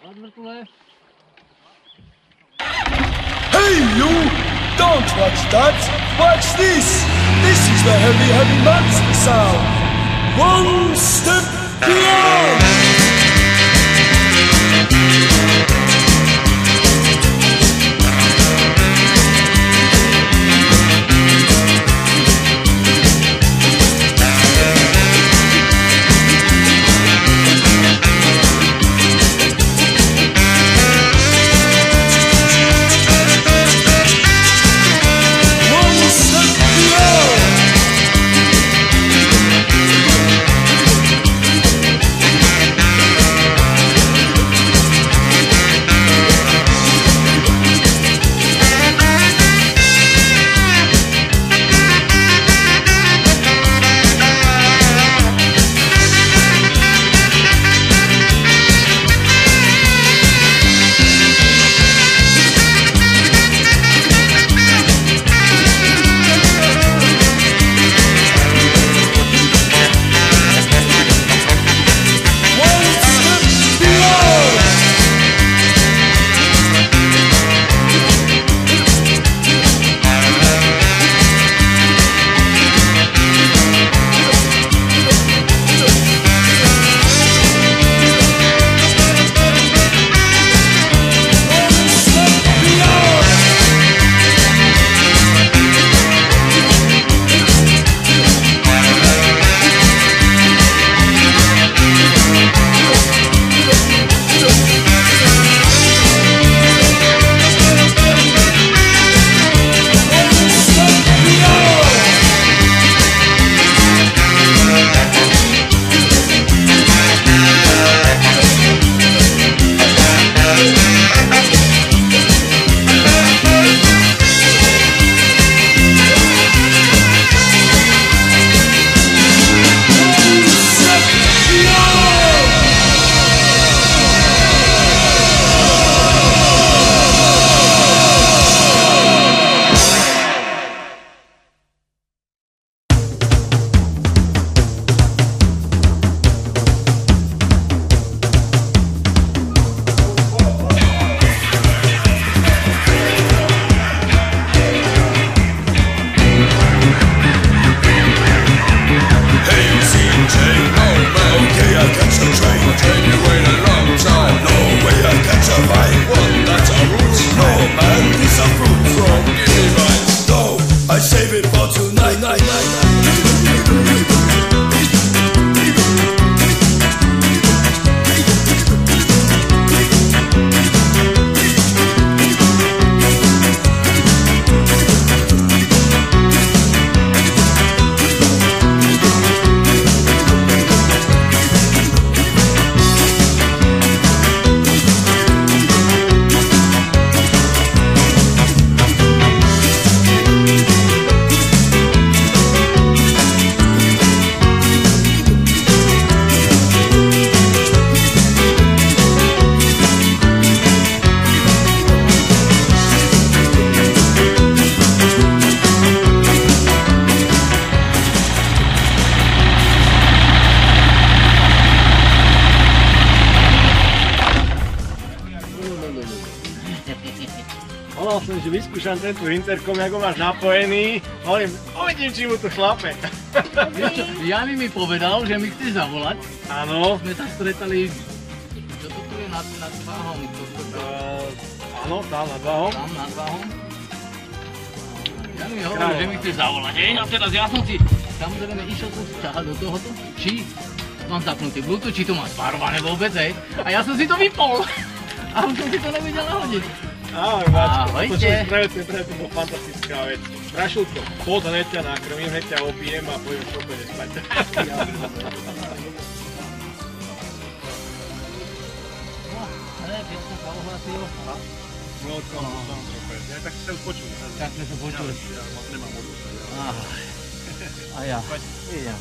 Hey you! Don't watch that! Watch this! This is the heavy, heavy monster sound! One step beyond! Volal som, že vyskúšam tento interkom, ako máš napojený. Hovorím, uvidím, či mu to šlape. Jani mi povedal, že mi chce zavolať. Áno. Sme sa stretali, čo to tu je nad váhom? Áno, tam nad váhom. Tam nad váhom. Jani mi hovoril, že mi chce zavolať. A teraz ja som si, samozrejme, išiel som si ťahať do tohoto, či mám zapnutý Bluetooth, či to má spárované vôbec, hej. A ja som si to vypol. A už som si to nevedel nahodiť. Ahoj, Mačko, to čo presne bol fantastická vec. Prašulko, poď hneď ťa nakrmím, hneď ťa opijem a pôjdem šopene spať. No, to mám trochu. Ja tak sa už počul. Tak sme sa počuli. Ja nemám odúsť. A ja idem.